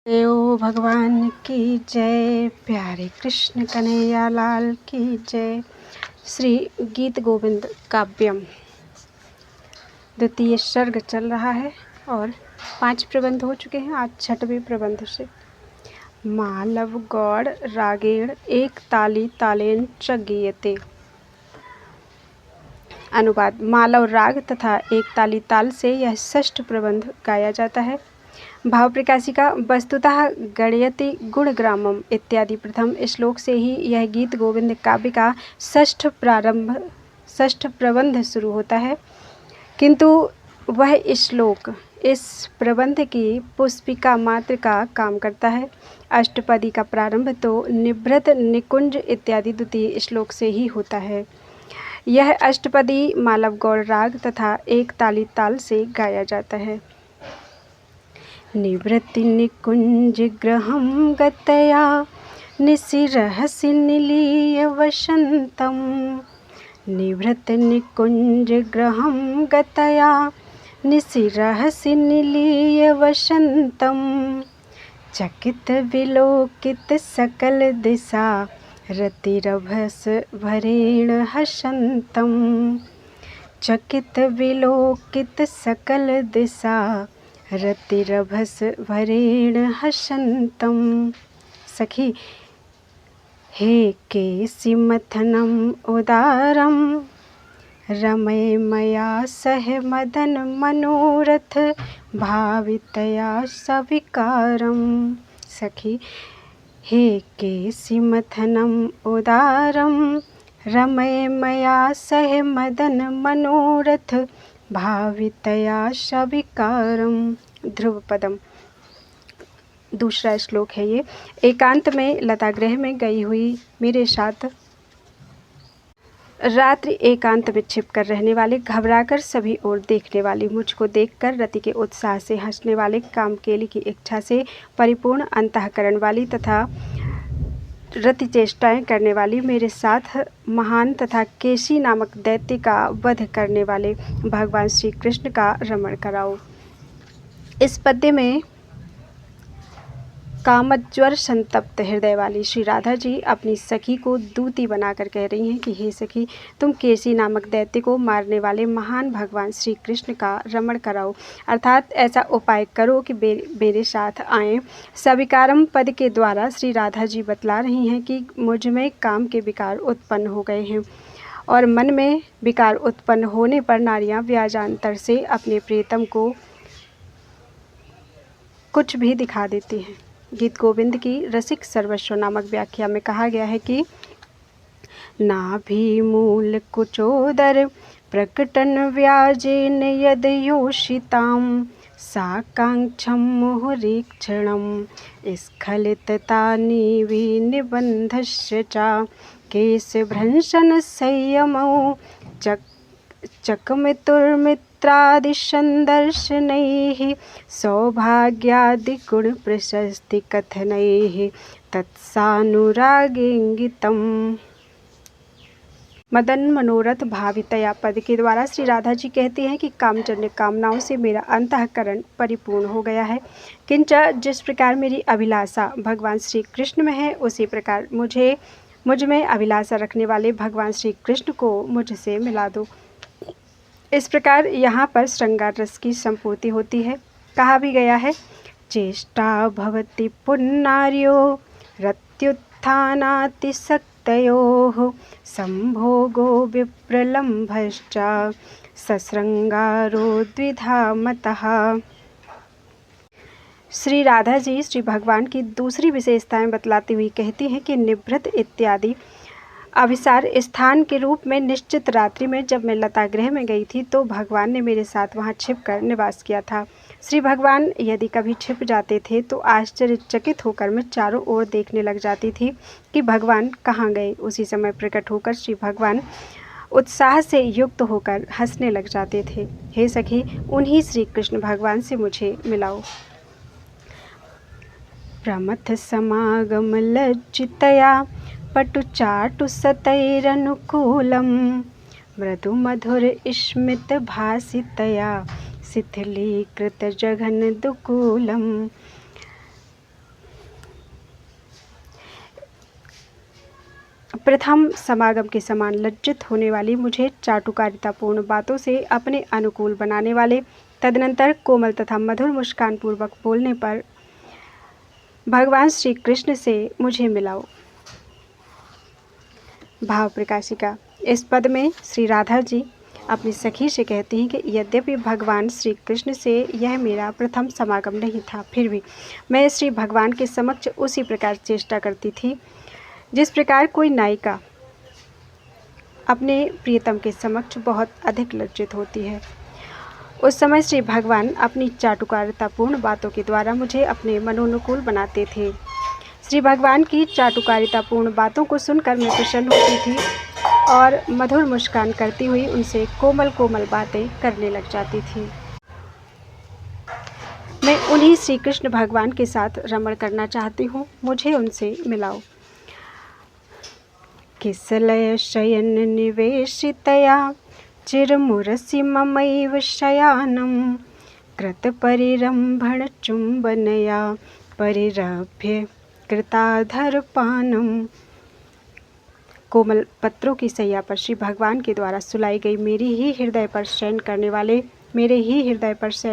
देव भगवान की जय। प्यारे कृष्ण कन्हैया लाल की जय। श्री गीत गोविंद काव्यम द्वितीय सर्ग चल रहा है और 5 प्रबंध हो चुके हैं। आज 6वें प्रबंध से। मालव गौड़ रागेण एक ताली तालेन च गीयते। अनुवाद। मालव राग तथा एक ताली ताल से यह 6ठ प्रबंध गाया जाता है। भाव प्रकाशिका। वस्तुतः गणयति गुणग्रामम इत्यादि प्रथम श्लोक से ही यह गीत गोविंद काव्य का 6ठ प्रबंध शुरू होता है, किंतु वह श्लोक इस प्रबंध की पुष्पिका मात्र का काम करता है। अष्टपदी का प्रारंभ तो निभृत निकुंज इत्यादि द्वितीय श्लोक से ही होता है। यह अष्टपदी मालव गौड़ राग तथा एक ताली ताल से गाया जाता है। निवृत्ति निकुंज ग्रहं गतया निशिरहसि निलीय वसंतम। निवृत्ति निकुंज ग्रहं गतया निशिरहसि निलीय वसंतम। चकित विलोकित सकल दिशा रतिरभस भरेण हसंतम। चकित विलोकित सकल दिशा रतिरभस भरेण हसंतम। सखी। हे केशिमथनम उदारम रमय मया सह मदन मनोरथ भावितया सविकारम। सखी। हे केशिमथनम उदारम रमय मया सह मदन मनोरथ भावितया सविकारम। ध्रुव पदम। दूसरा श्लोक है ये। एकांत में लतागृह में गई हुई मेरे साथ रात्रि एकांत में छिपकर रहने वाले, घबराकर सभी ओर देखने वाली, मुझको देखकर रति के उत्साह से हंसने वाले, कामकेली की इच्छा से परिपूर्ण अंतःकरण वाली तथा रति चेष्टाएं करने वाली मेरे साथ महान तथा केशी नामक दैत्य का वध करने वाले भगवान श्री कृष्ण का रमण कराओ। इस पद्य में कामज्वर संतप्त हृदय वाली श्री राधा जी अपनी सखी को दूती बनाकर कह रही हैं कि हे सखी, तुम केसी नामक दैत्य को मारने वाले महान भगवान श्री कृष्ण का रमण कराओ, अर्थात ऐसा उपाय करो कि मेरे साथ आएं। सविकारम पद के द्वारा श्री राधा जी बतला रही हैं कि मुझ में काम के विकार उत्पन्न हो गए हैं और मन में विकार उत्पन्न होने पर नारियां व्याजांतर से अपने प्रियतम को कुछ भी दिखा देती हैं। गीत गोविंद की रसिक सर्वस्व नामक व्याख्या में कहा गया है कि नाभि मूल कुचोदर प्रकटन व्याजेन यद योषिताम साकांक्षम मुहुरीक्षणम स्खलिततानि विनिबंधस्य च केशभ्रंशन संयमौ चकमितुर्मित्रादिसंदर्शनैः सौभाग्यादिगुणप्रशस्तिकथनैः तत्सानुरागेङ्गितम्। मदन मनोरथ भावितया पद के द्वारा श्री राधा जी कहती हैं कि कामजन्य कामनाओं से मेरा अंतःकरण परिपूर्ण हो गया है, किंच जिस प्रकार मेरी अभिलाषा भगवान श्री कृष्ण में है, उसी प्रकार मुझ में अभिलाषा रखने वाले भगवान श्री कृष्ण को मुझसे मिला दो। इस प्रकार यहाँ पर श्रृंगार रस की संपूर्ति होती है। कहा भी गया है, चेष्टा भवति पुन्नार्यो रत्युत्थानातिशक्तयोः संभोगो विप्रलम्भश्च सश्रृंगारो द्विधा मतः। श्री राधा जी श्री भगवान की दूसरी विशेषताएं बतलाती हुई कहती हैं कि निभृत इत्यादि अभिसार स्थान के रूप में निश्चित रात्रि में जब मैं लतागृह में गई थी तो भगवान ने मेरे साथ वहां छिपकर निवास किया था। श्री भगवान यदि कभी छिप जाते थे तो आश्चर्यचकित होकर मैं चारों ओर देखने लग जाती थी कि भगवान कहाँ गए। उसी समय प्रकट होकर श्री भगवान उत्साह से युक्त होकर हंसने लग जाते थे। हे सखी, उन्हीं श्री कृष्ण भगवान से मुझे मिलाओ। प्रमथ समागम लज्जितया पटुचाटु सतैरनुकूलम मृदु मधुर स्मित भासितया शिथिलीकृत जघन दुकूलम। प्रथम समागम के समान लज्जित होने वाली, मुझे चाटुकारितापूर्ण बातों से अपने अनुकूल बनाने वाले, तदनंतर कोमल तथा मधुर मुस्कान पूर्वक बोलने पर भगवान श्री कृष्ण से मुझे मिलाओ। भाव प्रकाशिका। इस पद में श्री राधा जी अपनी सखी से कहती हैं कि यद्यपि भगवान श्री कृष्ण से यह मेरा प्रथम समागम नहीं था, फिर भी मैं श्री भगवान के समक्ष उसी प्रकार चेष्टा करती थी जिस प्रकार कोई नायिका अपने प्रियतम के समक्ष बहुत अधिक लज्जित होती है। उस समय श्री भगवान अपनी चाटुकारितापूर्ण बातों के द्वारा मुझे अपने मनोनुकूल बनाते थे। श्री भगवान की चाटुकारितापूर्ण बातों को सुनकर मैं प्रसन्न होती थी और मधुर मुस्कान करती हुई उनसे कोमल कोमल बातें करने लग जाती थी। मैं उन्हीं श्री कृष्ण भगवान के साथ रमण करना चाहती हूँ, मुझे उनसे मिलाओ। किसलय शयन निवेशितया चिरमुरसि ममैव शयानं कृत परिरंभण चुंबनया परिरभ्य कृताधरपानम। कोमल पत्रों की सैया पर श्री भगवान के द्वारा सुलाई गई मेरे ही हृदय पर शयन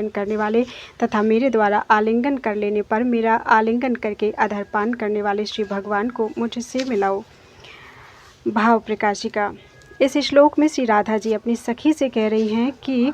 करने वाले तथा मेरे द्वारा आलिंगन कर लेने पर मेरा आलिंगन करके अधरपान करने वाले श्री भगवान को मुझसे मिलाओ। भाव प्रकाशिका। इस श्लोक में श्री राधा जी अपनी सखी से कह रही हैं कि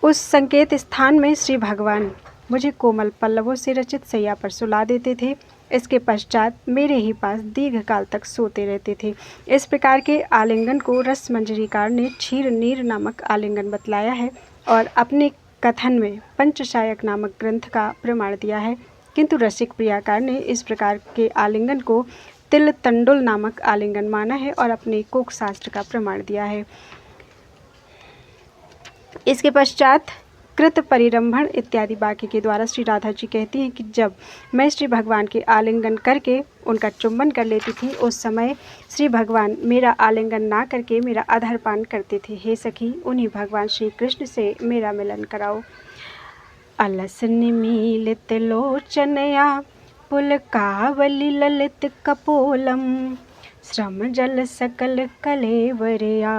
उस संकेत स्थान में श्री भगवान मुझे कोमल पल्लवों से रचित सैया पर सुला देते थे। इसके पश्चात मेरे ही पास दीर्घ काल तक सोते रहते थे। इस प्रकार के आलिंगन को रस मंजरीकार ने क्षीर नीर नामक आलिंगन बतलाया है और अपने कथन में पंचशायक नामक ग्रंथ का प्रमाण दिया है, किंतु रसिक प्रियाकार ने इस प्रकार के आलिंगन को तिल तंडुल नामक आलिंगन माना है और अपने कोक शास्त्र का प्रमाण दिया है। इसके पश्चात कृत परिरंभण इत्यादि वाक्य के द्वारा श्री राधा जी कहती हैं कि जब मैं श्री भगवान के आलिंगन करके उनका चुंबन कर लेती थी, उस समय श्री भगवान मेरा आलिंगन ना करके मेरा अधरपान करते थे। हे सखी, उन्हीं भगवान श्री कृष्ण से मेरा मिलन कराओ। अलस निमीलित लोचनया पुलकावली ललित कपोलम श्रम जल सकल कलेवरया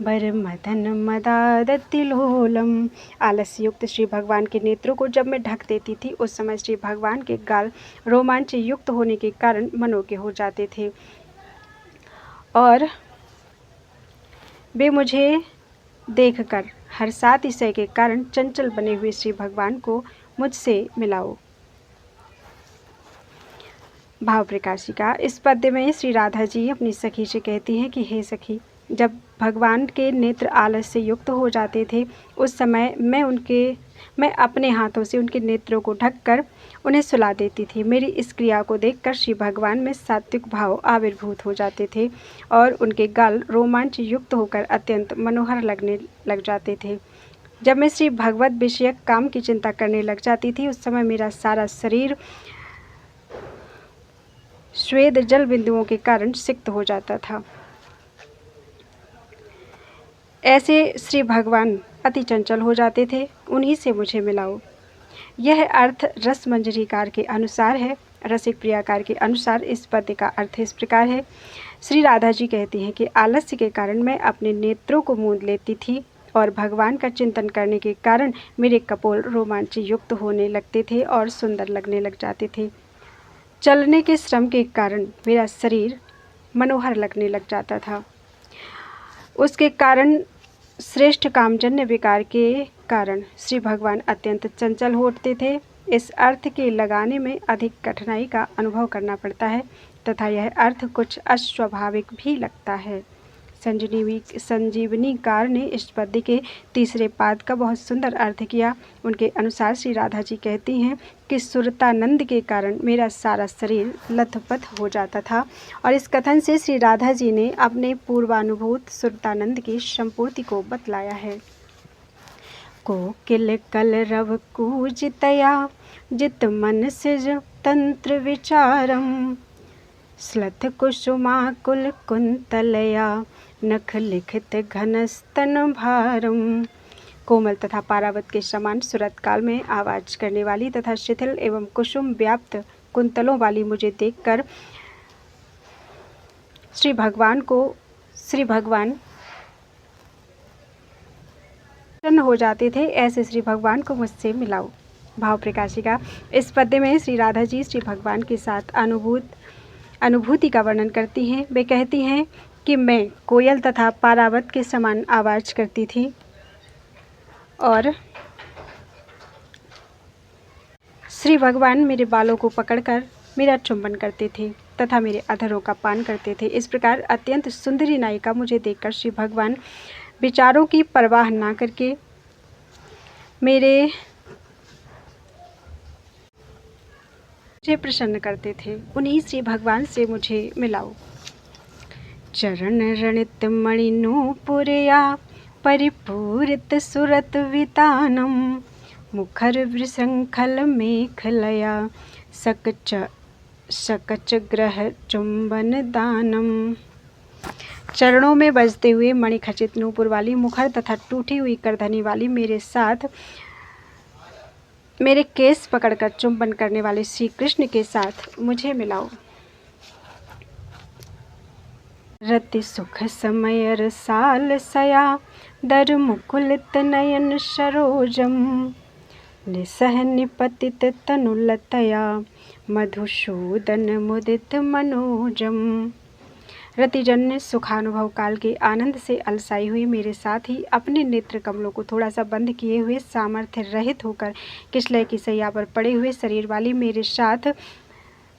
बर मदन मदादतिलोलम। आलस्य युक्त श्री भगवान के नेत्रों को जब मैं ढक देती थी, उस समय श्री भगवान के गाल रोमांच युक्त होने के कारण मनोज्ञ हो जाते थे और वे मुझे देखकर हर्षातिशय के कारण चंचल बने हुए श्री भगवान को मुझसे मिलाओ। भाव प्रकाशिका। इस पद्य में श्री राधा जी अपनी सखी से कहती हैं कि हे सखी, जब भगवान के नेत्र आलस से युक्त हो जाते थे, उस समय मैं अपने हाथों से उनके नेत्रों को ढककर उन्हें सुला देती थी। मेरी इस क्रिया को देखकर श्री भगवान में सात्विक भाव आविर्भूत हो जाते थे और उनके गाल रोमांच युक्त होकर अत्यंत मनोहर लगने लग जाते थे। जब मैं श्री भगवत विषयक काम की चिंता करने लग जाती थी, उस समय मेरा सारा शरीर श्वेत जल बिंदुओं के कारण सिक्त हो जाता था। ऐसे श्री भगवान अति चंचल हो जाते थे, उन्हीं से मुझे मिलाओ। यह अर्थ रस मंजरीकार के अनुसार है। रसिक प्रियाकार के अनुसार इस पद्य का अर्थ इस प्रकार है। श्री राधा जी कहती हैं कि आलस्य के कारण मैं अपने नेत्रों को मूंद लेती थी और भगवान का चिंतन करने के कारण मेरे कपोल रोमांच युक्त होने लगते थे और सुंदर लगने लग जाते थे। चलने के श्रम के कारण मेरा शरीर मनोहर लगने लग जाता था। उसके कारण श्रेष्ठ कामजन्य विकार के कारण श्री भगवान अत्यंत चंचल हो उठते थे। इस अर्थ के लगाने में अधिक कठिनाई का अनुभव करना पड़ता है तथा यह अर्थ कुछ अस्वाभाविक भी लगता है। संजीवनीकार ने इस पद्य के तीसरे पाद का बहुत सुंदर अर्थ किया। उनके अनुसार श्री राधा जी कहती हैं कि सुरतानंद के कारण मेरा सारा शरीर लथपथ हो जाता था और इस कथन से श्री राधा जी ने अपने पूर्वानुभूत सुरतानंद की संपूर्ति को बतलाया है। कोकिल कलरव कूजितया जित मन सिज तंत्र विचारम स्लथ कुसुमाकुल कुंतलया नख लिखित घनस्तन भारम। कोमल तथा पारावत के समान सुरत काल में आवाज करने वाली तथा शिथिल एवं कुसुम व्याप्त कुंतलों वाली मुझे देखकर श्री भगवान प्रसन्न हो जाते थे। ऐसे श्री भगवान को मुझसे मिलाओ। भाव प्रकाशिका। इस पद्य में श्री राधा जी श्री भगवान के साथ अनुभूति का वर्णन करती हैं। वे कहती हैं कि मैं कोयल तथा पारावत के समान आवाज़ करती थी और श्री भगवान मेरे बालों को पकड़कर मेरा चुंबन करते थे तथा मेरे अधरों का पान करते थे। इस प्रकार अत्यंत सुंदरी नायिका मुझे देखकर श्री भगवान विचारों की परवाह ना करके मुझे प्रसन्न करते थे। उन्हीं श्री भगवान से मुझे मिलाओ। चरण रणित मणिनूपुरया परिपूरित सुरत वितानम मुखर वृषंखल मेखलया सकच ग्रह चुंबन दानम। चरणों में बजते हुए मणिखचित नूपुर वाली मुखर तथा टूटी हुई करधनी वाली मेरे केस पकड़कर चुंबन करने वाले श्री कृष्ण के साथ मुझे मिलाओ। रति सुख समय रसाल सया दर मुकुलित नयन सरोजम निसह निपतित तनुलतया मधुसूदन मुदित मनोजम। रतिजन्य सुखानुभव काल के आनंद से अलसाई हुई मेरे साथ ही अपने नेत्र कमलों को थोड़ा सा बंद किए हुए सामर्थ्य रहित होकर किशलय की सैया पर पड़े हुए शरीर वाली मेरे साथ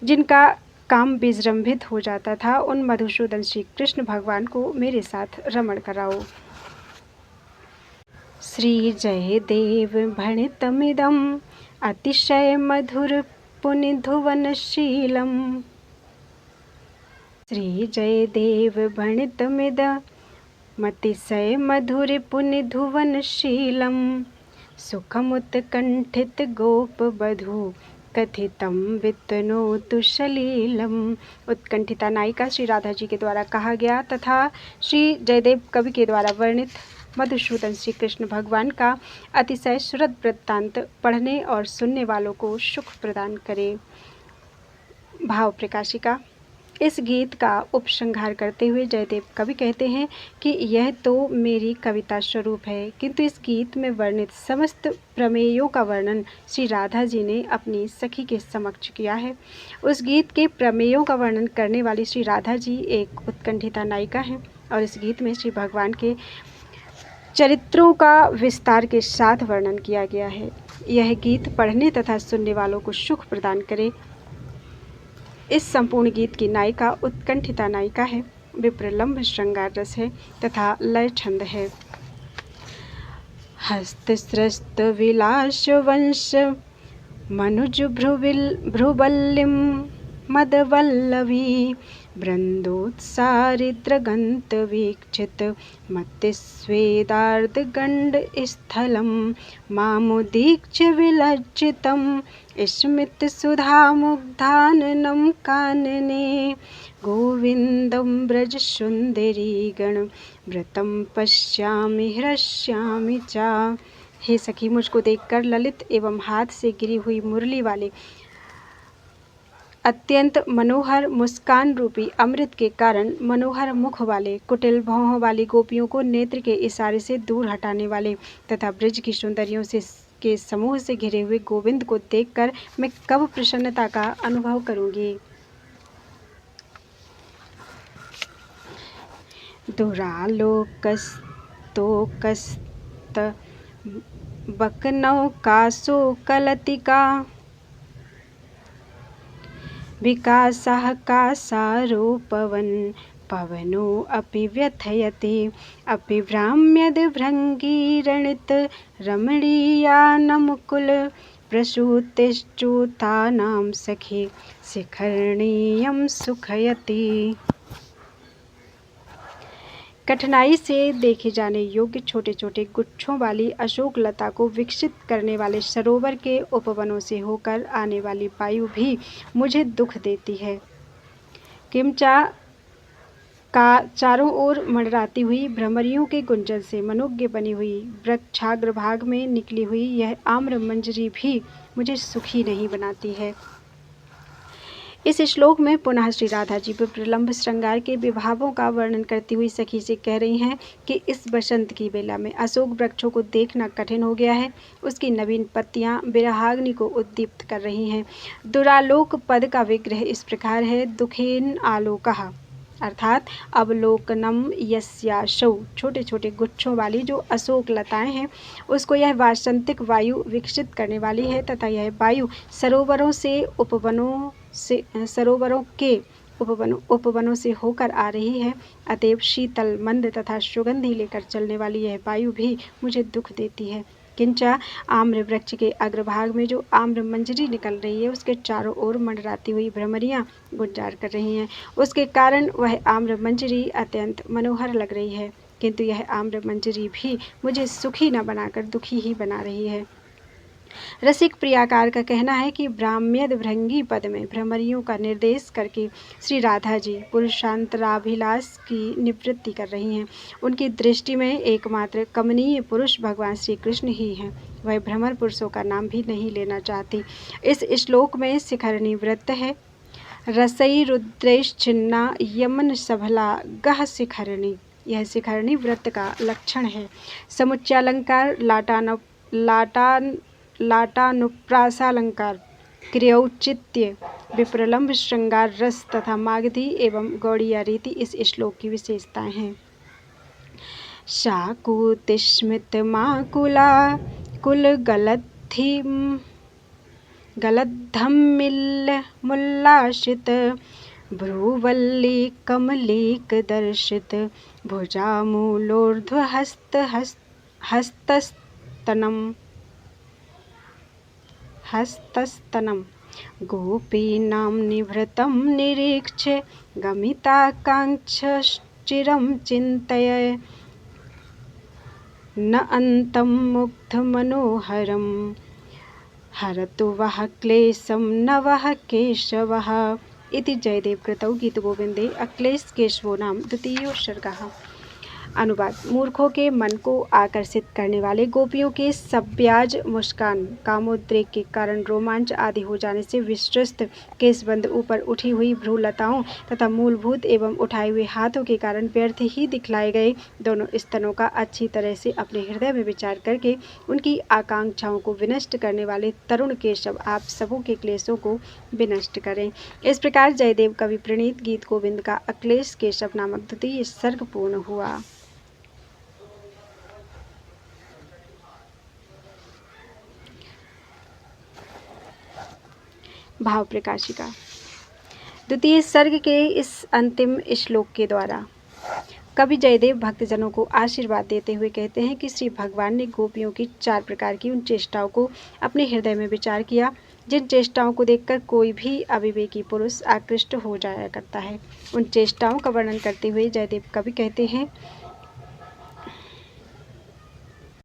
जिनका काम विजृंभित हो जाता था, उन मधुसूदन श्री कृष्ण भगवान को मेरे साथ रमण कराओ। श्री जय देव भणितमिदं अतिशय मधुर पुनिधुवनशीलम्। श्री जय देव भणितमिदमतिशय मधुर पुनिधुवनशीलम् सुखमुत्कण्ठित गोप बधू कथितम वितनोतु सलीलम। उत्कंठिता नायिका श्री राधा जी के द्वारा कहा गया तथा श्री जयदेव कवि के द्वारा वर्णित मधुसूदन श्री कृष्ण भगवान का अतिशय सुरत वृत्तांत पढ़ने और सुनने वालों को सुख प्रदान करे। भाव प्रकाशिका। इस गीत का उपसंहार करते हुए जयदेव कवि कहते हैं कि यह तो मेरी कविता स्वरूप है, किंतु इस गीत में वर्णित समस्त प्रमेयों का वर्णन श्री राधा जी ने अपनी सखी के समक्ष किया है। उस गीत के प्रमेयों का वर्णन करने वाली श्री राधा जी एक उत्कंठिता नायिका हैं और इस गीत में श्री भगवान के चरित्रों का विस्तार के साथ वर्णन किया गया है। यह गीत पढ़ने तथा सुनने वालों को सुख प्रदान करे। इस संपूर्ण गीत की नायिका उत्कंठिता नायिका है, विप्रलंब श्रृंगार रस है तथा लय छंद है। हस्तस्रस्त विलास वंश मनुज भ्रुवल्लिम मदवल्लवी बृन्दोत्सारिद्रगन्त वीक्षित मत्स्वेदार्ध गंड स्थलम मामुदीक्ष्य विलज्जितम स्मित सुधामुग्धाननं कानने गोविंदम ब्रज सुंदरी गण व्रतम पश्यामि हृष्यामि चा। हे सखी, मुझको देखकर ललित एवं हाथ से गिरी हुई मुरली वाले अत्यंत मनोहर मुस्कान रूपी अमृत के कारण मनोहर मुख वाले कुटिल भौहों वाली गोपियों को नेत्र के इशारे से दूर हटाने वाले तथा ब्रज की सुंदरियों के समूह से घिरे हुए गोविंद को देखकर मैं कब प्रसन्नता का अनुभव करूंगी। दुरालोकस्तोकस्त बकनौकासो कलतिका विकासः कासारोपवन पवनो अपि व्यथयते अपि भ्राम्यद् भृङ्गीरणित रमणीयानमुकुल प्रसूतिश्चूतानां सखी शिखरणीयं सुखयति। कठिनाई से देखे जाने योग्य छोटे छोटे गुच्छों वाली अशोक लता को विकसित करने वाले सरोवर के उपवनों से होकर आने वाली वायु भी मुझे दुख देती है। किमचा का चारों ओर मंडराती हुई भ्रमरियों के गुंजन से मनोज्ञ बनी हुई वृक्षाग्रभाग में निकली हुई यह आम्र मंजरी भी मुझे सुखी नहीं बनाती है। इस श्लोक में पुनः श्री राधा जी विप्रलंभ श्रृंगार के विभावों का वर्णन करती हुई सखी से कह रही हैं कि इस बसंत की बेला में अशोक वृक्षों को देखना कठिन हो गया है। उसकी नवीन पत्तियां विरहाग्नि को उद्दीप्त कर रही हैं। दुरालोक पद का विग्रह इस प्रकार है, दुखेन आलोकः, अर्थात अवलोकनम यस्याशौ, छोटे छोटे गुच्छों वाली जो अशोक लताएं हैं उसको यह वासंतिक वायु विकसित करने वाली है तथा यह वायु सरोवरों के उपवनों से होकर आ रही है। अतएव शीतल मंद तथा सुगंधी लेकर चलने वाली यह वायु भी मुझे दुख देती है। किंचा आम्र वृक्ष के अग्रभाग में जो आम्र मंजरी निकल रही है उसके चारों ओर मंडराती हुई भ्रमरियां गुंजार कर रही हैं। उसके कारण वह आम्र मंजरी अत्यंत मनोहर लग रही है, किंतु यह आम्र मंजरी भी मुझे सुखी न बनाकर दुखी ही बना रही है। रसिक प्रियाकार का कहना है कि ब्राह्म्यद भृंगी पद में भ्रमरियों का निर्देश करके श्री राधा जी पुरुषांतराभिलाष की निवृत्ति कर रही हैं। उनकी दृष्टि में एकमात्र कमनीय पुरुष भगवान श्री कृष्ण ही हैं। वह भ्रमर पुरुषों का नाम भी नहीं लेना चाहती। इस श्लोक में शिखरणी व्रत है, रसई रुद्रेश छिन्ना यमन सबला गह शिखरणी, यह शिखरणी व्रत का लक्षण है। समुच्चालंकार लाटानुप्रासालंकार, क्रियौचित्य, विप्रलंभ श्रृंगार रस तथा मागधी एवं गौड़िया रीति इस श्लोक की विशेषताएं हैं। शाकुतिस्मित माकुला कुल गलद्धम्मिल्ल मुल्लाशित, भ्रुवल्ली कमलीक दर्शित, भुजामूलोर्ध्व हस्तस्तनम, गोपीनां निभृतं निरीक्ष्य गमिताकांक्षश्चिरं चिन्तय, न अन्तं मुग्धमनोहरं, हरतु वः क्लेशं न वः केशवः। इति जयदेव कृतौ गीतगोविंदे अक्लेश केशवो नाम द्वितीयो सर्गः। अनुवाद। मूर्खों के मन को आकर्षित करने वाले गोपियों के सब्याज मुस्कान, कामोद्रेक के कारण रोमांच आदि हो जाने से विश्वस्त केशबंद, ऊपर उठी हुई भ्रूलताओं तथा मूलभूत एवं उठाए हुए हाथों के कारण व्यर्थ ही दिखलाए गए दोनों स्तनों का अच्छी तरह से अपने हृदय में विचार करके उनकी आकांक्षाओं को विनष्ट करने वाले तरुण केशव आप सबों के क्लेशों को विनष्ट करें। इस प्रकार जयदेव कवि प्रणीत गीत गोविंद का अक्लेश केशव नामक द्वितीय सर्ग पूर्ण हुआ। भाव प्रकाशिका। द्वितीय सर्ग के इस अंतिम श्लोक के द्वारा कवि जयदेव भक्तजनों को आशीर्वाद देते हुए कहते हैं कि श्री भगवान ने गोपियों की 4 प्रकार की उन चेष्टाओं को अपने हृदय में विचार किया जिन चेष्टाओं को देखकर कोई भी अविवेकी पुरुष आकृष्ट हो जाया करता है। उन चेष्टाओं का वर्णन करते हुए जयदेव कवि कहते हैं,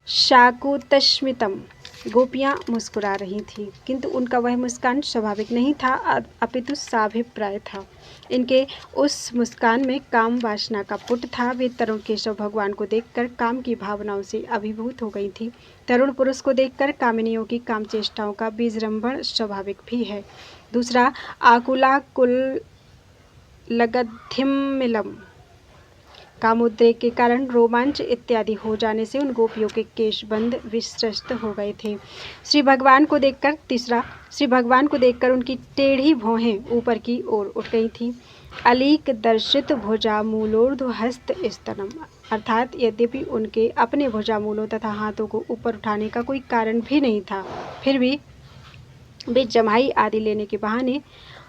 शाकुतस्मितम, गोपियां मुस्कुरा रही थीं, किंतु उनका वह मुस्कान स्वाभाविक नहीं था, अपितु साभिप्राय था। इनके उस मुस्कान में काम वासना का पुट था। वे तरुण केशव भगवान को देखकर काम की भावनाओं से अभिभूत हो गई थी। तरुण पुरुष को देखकर कामिनियों की काम चेष्टाओं का बीजरंभण स्वाभाविक भी है। दूसरा, आकुला कुल लगद्धिम्मिलम, कामोद्रेक के कारण रोमांच इत्यादि हो जाने से उन गोपियों के केशबंद विश्रस्त हो गए थे। श्री भगवान को देखकर उनकी टेढ़ी भौहें ऊपर की ओर उठ गई थीं। अलीक दर्शित भुजामूलोर्ध्व हस्त स्तनम, अर्थात यद्यपि उनके अपने भुजामूलों तथा हाथों को ऊपर उठाने का कोई कारण भी नहीं था, फिर भी वे जमाई आदि लेने के बहाने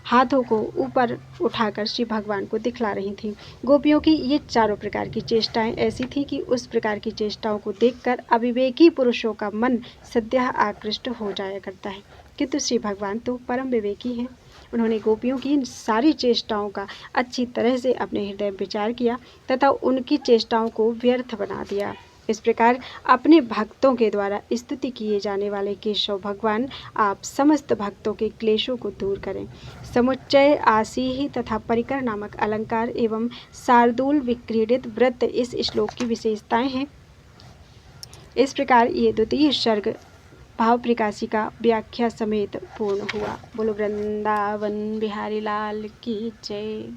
हाथों को ऊपर उठाकर श्री भगवान को दिखला रही थीं। गोपियों की ये 4 प्रकार की चेष्टाएं ऐसी थीं कि उस प्रकार की चेष्टाओं को देखकर अविवेकी पुरुषों का मन सद्यः आकृष्ट हो जाया करता है, किंतु श्री भगवान तो परम विवेकी हैं। उन्होंने गोपियों की इन सारी चेष्टाओं का अच्छी तरह से अपने हृदय में विचार किया तथा उनकी चेष्टाओं को व्यर्थ बना दिया। इस प्रकार अपने भक्तों के द्वारा स्तुति किए जाने वाले केशव भगवान आप समस्त भक्तों के क्लेशों को दूर करें। समुच्चय, आसीहि तथा परिकर नामक अलंकार एवं शार्दूल विक्रीडित व्रत इस श्लोक की विशेषताएं हैं। इस प्रकार ये द्वितीय सर्ग भाव प्रकाशिका व्याख्या समेत पूर्ण हुआ। बोलो वृंदावन बिहारी लाल की जय।